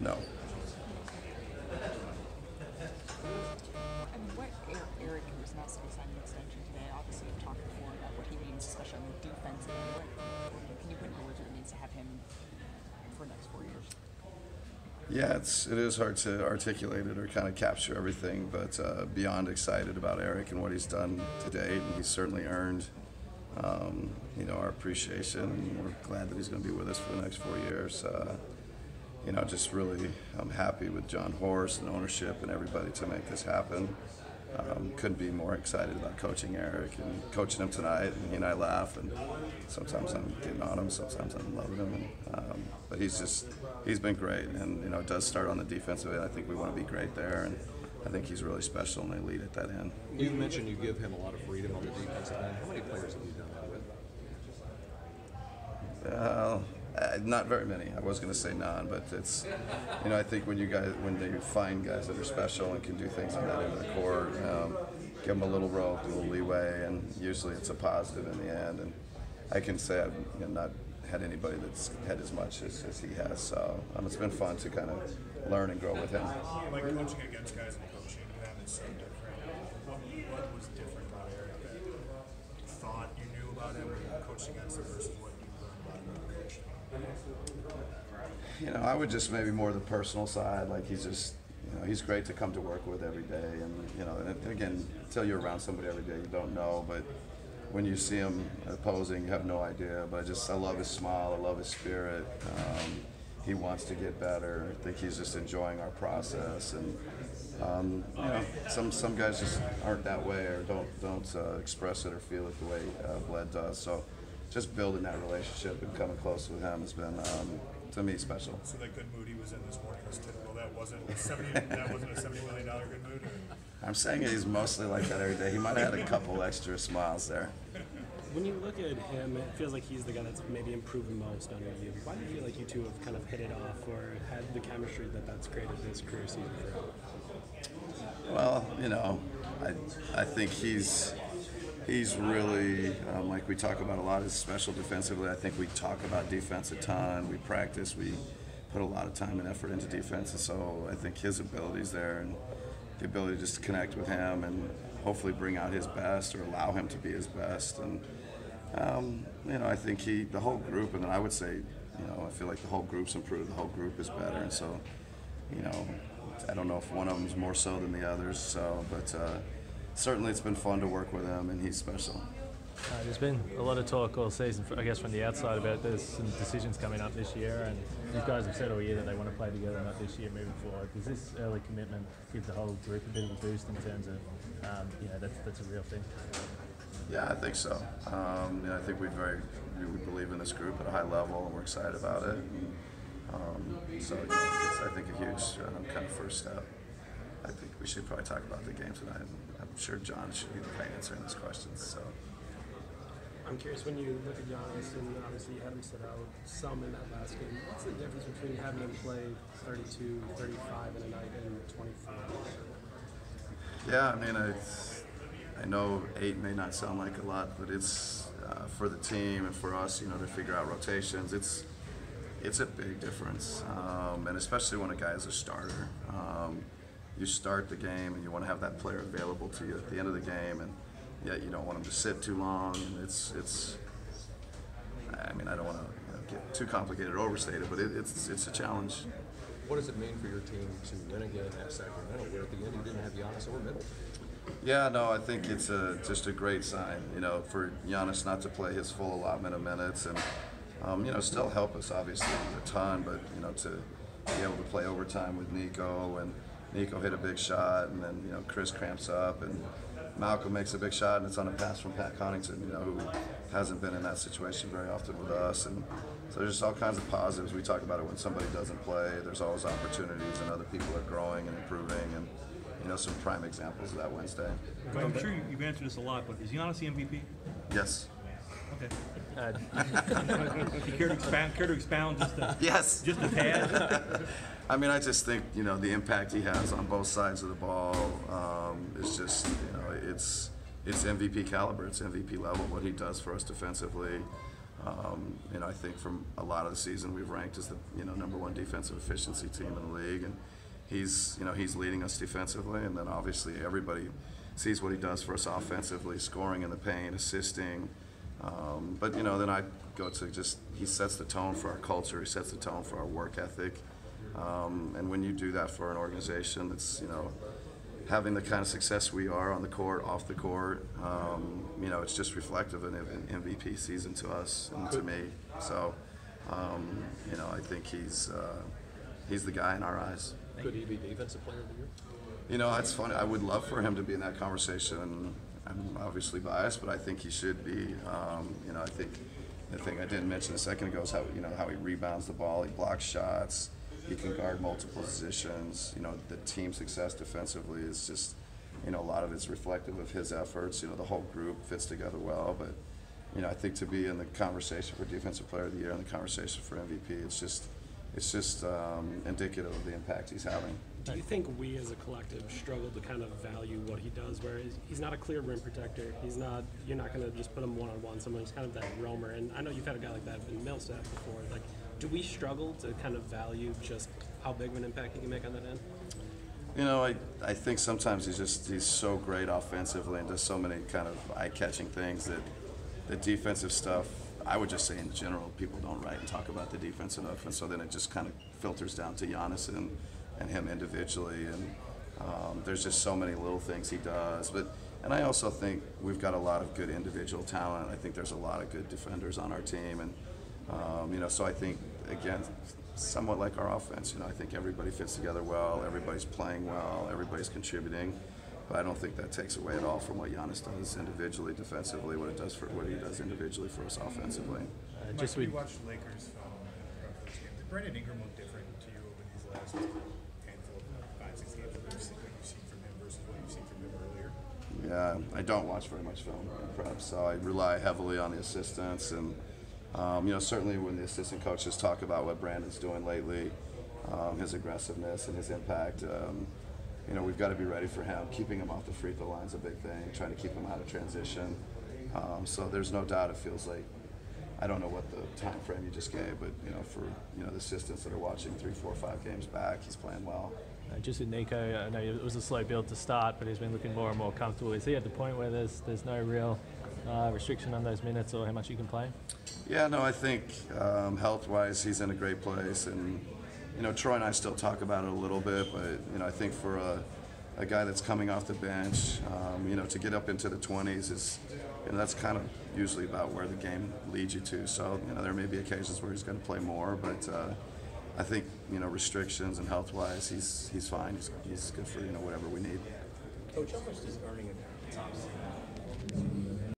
No. And what Eric Wisniewski signed an extension today. Obviously, you've talked before about what he means, especially on the defensive end. Can you put into words what it means to have him for the next 4 years? Yeah, it is hard to articulate it or kind of capture everything, but beyond excited about Eric and what he's done to date, and he's certainly earned, our appreciation. And we're glad that he's going to be with us for the next 4 years. Just really, I'm happy with John Horst and ownership and everybody to make this happen. Couldn't be more excited about coaching Eric and coaching him tonight. And he and I laugh, and sometimes I'm getting on him, sometimes I'm loving him. But he's been great, and it does start on the defensive end. I think we want to be great there, and I think he's really special, and they lead at that end. You mentioned you give him a lot of freedom on the defensive end. How many players have you done that with? Not very many. I was going to say none, but it's, I think when you find guys that are special and can do things on that end of the court, give them a little rope, a little leeway, and usually it's a positive in the end. And I can say I've not had anybody that's had as much as he has. So it's been fun to kind of learn and grow with him. Like coaching against guys and coaching them is so different. What was different about Eric that you thought you knew about him when you coached against him versus what you learned about him when you coached him? I would just maybe more the personal side. Like he's just, he's great to come to work with every day. And, and again, until you're around somebody every day, you don't know. But when you see him opposing, you have no idea. But I love his smile. I love his spirit. He wants to get better. I think he's just enjoying our process. And, some guys just aren't that way or don't express it or feel it the way Bled does. So just building that relationship and coming close with him has been, to me, special. So that good mood he was in this morning was typical. That wasn't a $70 million good mood? Or? I'm saying he's mostly like that every day. He might have had a couple extra smiles there. When you look at him, it feels like he's the guy that's maybe improved most under you. Why do you feel like you two have kind of hit it off or had the chemistry that's created this career season for him? Well, I think he's really, like we talk about a lot, is special defensively. I think we talk about defense a ton. We practice. We put a lot of time and effort into defense. And so I think his ability's there and the ability just to connect with him and hopefully bring out his best or allow him to be his best. And, I think the whole group, and then I would say, I feel like the whole group's improved. The whole group is better. And so, I don't know if one of them's more so than the others. But certainly it's been fun to work with him, and he's special. There's been a lot of talk all season, I guess, from the outside about there's some decisions coming up this year, and these guys have said all year that they want to play together, not this year, moving forward. Does this early commitment give the whole group a bit of a boost in terms of, that's a real thing? Yeah, I think so. I think we believe in this group at a high level, and we're excited about it. It's, I think, a huge kind of first step. I think we should probably talk about the game tonight. I'm sure John should be the guy answering these questions. So. I'm curious, when you look at Giannis, and obviously you had him sit out some in that last game, what's the difference between having him play 32, 35 in a night and 24? Yeah, I know 8 may not sound like a lot, but it's for the team and for us, to figure out rotations. It's a big difference, and especially when a guy is a starter. You start the game and you want to have that player available to you at the end of the game, and yet you don't want him to sit too long. And I don't want to get too complicated or overstate it, but it's a challenge. What does it mean for your team to win again at Sacramento, where at the end you didn't have Giannis or Middleton? Yeah, no, I think it's just a great sign, for Giannis not to play his full allotment of minutes and, still help us obviously a ton, but, to be able to play overtime with Nico, and Nico hit a big shot, and then, Chris cramps up, and Malcolm makes a big shot, and it's on a pass from Pat Connaughton, who hasn't been in that situation very often with us. And so there's just all kinds of positives. We talk about it when somebody doesn't play. There's always opportunities, and other people are growing and improving, and some prime examples of that Wednesday. I'm sure you've answered this a lot, but is Giannis the MVP? Yes. Okay. Care to expound yes. Just a tad? I just think, the impact he has on both sides of the ball is just, it's MVP caliber. It's MVP level what he does for us defensively. You know, I think from a lot of the season we've ranked as the #1 defensive efficiency team in the league, and he's leading us defensively, and then obviously everybody sees what he does for us offensively, scoring in the paint, assisting. But then I go to just he sets the tone for our culture, he sets the tone for our work ethic, and when you do that for an organization that's having the kind of success we are on the court, off the court, it's just reflective of an MVP season to us and to me. So, I think he's the guy in our eyes. Could he be Defensive Player of the Year? It's funny. I would love for him to be in that conversation. I'm obviously biased, but I think he should be. I think the thing I didn't mention a second ago is how he rebounds the ball, he blocks shots, he can guard multiple positions. The team success defensively is just, a lot of it's reflective of his efforts. The whole group fits together well, but I think to be in the conversation for Defensive Player of the Year and the conversation for MVP, it's just indicative of the impact he's having. Do you think we as a collective struggle to kind of value what he does, where he's not a clear rim protector, you're not going to just put him one-on-one, someone who's kind of that roamer, and I know you've had a guy like that in Millsap before. Like, do we struggle to kind of value just how big of an impact he can make on that end? I think sometimes he's so great offensively and does so many kind of eye-catching things that the defensive stuff, I would just say in general, people don't write and talk about the defense enough, and so then it just kind of filters down to Giannis and him individually, and there's just so many little things he does. And I also think we've got a lot of good individual talent. I think there's a lot of good defenders on our team, and so I think, again, somewhat like our offense, I think everybody fits together well, everybody's playing well, everybody's contributing, but I don't think that takes away at all from what Giannis does individually, defensively, what he does individually for us offensively. Mike, when you watched the Lakers throughout those games, did Brandon Ingram look different to you over these last handful of 5-6 games that you've seen from him versus what you've seen from him earlier? Yeah, I don't watch very much film in prep, so I rely heavily on the assistants, and certainly when the assistant coaches talk about what Brandon's doing lately, his aggressiveness and his impact, we've got to be ready for him. Keeping him off the free throw line is a big thing, trying to keep him out of transition. So there's no doubt it feels like, I don't know what the time frame you just gave, but for the assistants that are watching 3, 4, 5 games back, he's playing well. Just with Nico, I know it was a slow build to start, but he's been looking more and more comfortable. Is he at the point where there's no real restriction on those minutes or how much you can play? Yeah, no, I think health-wise he's in a great place, and Troy and I still talk about it a little bit, but I think for a guy that's coming off the bench, to get up into the 20s is, that's kind of usually about where the game leads you to. So there may be occasions where he's going to play more, but I think restrictions and health-wise he's fine. He's good for whatever we need. Coach, how much does earning a top seed